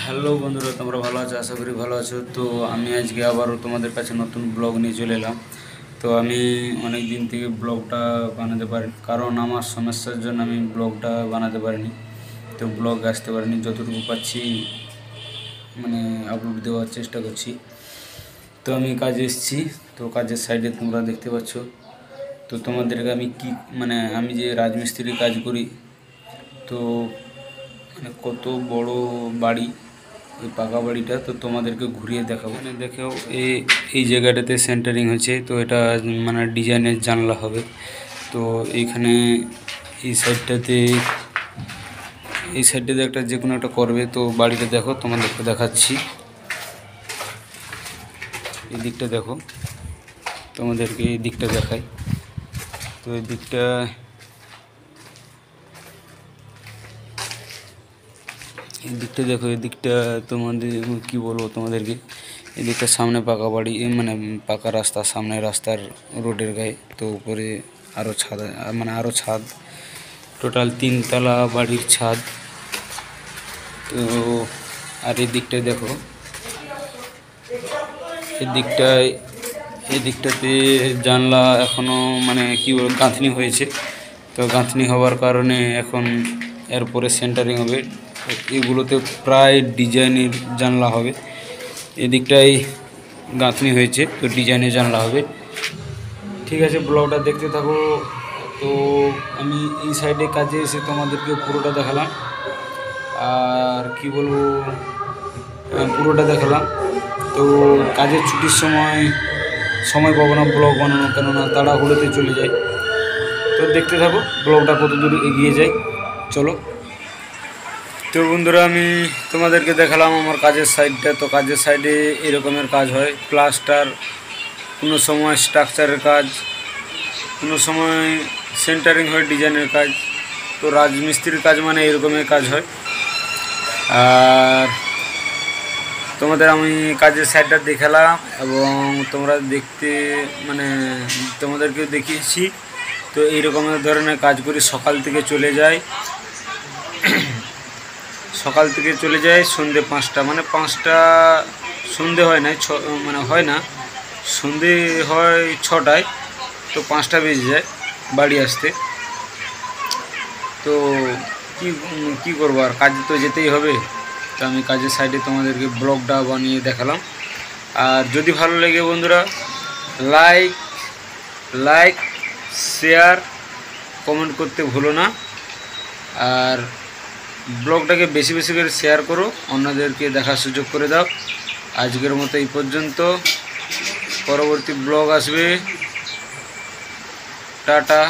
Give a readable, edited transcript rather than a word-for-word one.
Hello বন্ধুরা, তোমরা ভালো আছো? আশা করি ভালো আছো। তো আমি আজকে আবারও তোমাদের কাছে নতুন ব্লগ নিয়ে চলে এলাম। তো আমি অনেক দিন থেকে ব্লগটা বানাতে পারিনি, কারণ আমার সমস্যার জন্য আমি ব্লগটা বানাতে পারিনি। তো ব্লগ আসতে পারিনি, যতটুকু পাচ্ছি মানে আপলোড দেওয়ার চেষ্টা করছি। তো আমি কাজে এসেছি, তো কাজের সাইডে তোমরা দেখতে পাচ্ছ। তো তোমাদেরকে আমি আমি যে রাজমিস্ত্রির কাজ করি, তো মানে কত বড় বাড়ি, ওই পাকা বাড়িটা তো তোমাদেরকে ঘুরিয়ে দেখাবো। মানে দেখো, এই জায়গাটাতে সেন্টারিং হয়েছে, তো এটা মানে ডিজাইনের জানলা হবে। তো এইখানে এই সাইডটাতে একটা যে কোনো একটা করবে। তো বাড়িটা দেখো, তোমাদেরকে দেখাচ্ছি। এই দিকটা দেখো, তোমাদেরকে এই দিকটা দেখাই। তো এই দিকটা দেখো, এই দিকটা তোমাদের কি বলবো তোমাদেরকে, এই দিকটা সামনে পাকা বাড়ি, মানে পাকা রাস্তা, সামনে রাস্তার রোডের গায়ে। তো উপরে আরও ছাদ, মানে আরও ছাদ, টোটাল 3 তলা বাড়ির ছাদ। তো আর এই দিকটায় দেখো, এই দিকটাতে জানলা এখনও মানে কি বলবো গাঁথনি হয়েছে। তো গাঁথনি হওয়ার কারণে এখন এরপরে সেন্টারিং হবে। এগুলোতে প্রায় ডিজাইনের জানলা হবে। এদিকটাই গাঁথনি হয়েছে, তো ডিজাইনের জানলা হবে। ঠিক আছে, ব্লগটা দেখতে থাকো। তো আমি এই সাইডে কাজে এসে তোমাদেরকে পুরোটা দেখালাম, আর কি বলবো, পুরোটা দেখালাম। তো কাজের ছুটির সময় পাবো না ব্লগ বানানো, কেননা তাড়াহুড়োতে চলে যায়। তো দেখতে থাকো ব্লগটা কত দূর এগিয়ে যায়, চলো। তো বন্ধুরা, আমি তোমাদেরকে দেখালাম আমার কাজের সাইডটা। তো কাজের সাইডে এরকমের কাজ হয়, প্লাস্টার, কোনো সময় স্ট্রাকচারের কাজ, কোনো সময় সেন্টারিং হয়, ডিজাইনের কাজ। তো রাজমিস্ত্রির কাজ মানে এরকমের কাজ হয়। আর তোমাদের আমি কাজের সাইডটা দেখালাম, এবং তোমরা দেখতে মানে তোমাদেরকে দেখিয়েছি। তো এই রকমের ধরনের কাজ করি, সকাল থেকে চলে যায় সন্ধ্যে 5টা, মানে 5টা সন্ধ্যে হয় না, মানে হয় না, সন্ধ্যে হয় 6টায়। তো 5টা বেজে যায় বাড়ি আসতে। তো কি করবো, আর কাজে তো যেতেই হবে। তো আমি কাজের সাইডে তোমাদেরকে ব্লগটা বানিয়ে দেখালাম। আর যদি ভালো লাগে বন্ধুরা, লাইক শেয়ার কমেন্ট করতে ভুলো না। আর ব্লগটাকে বেশি বেশি করে শেয়ার করো, অন্যদেরকে দেখার সুযোগ করে দাও। আজকের মতো এই পর্যন্ত, পরবর্তী ব্লগ আসবে। টাটা।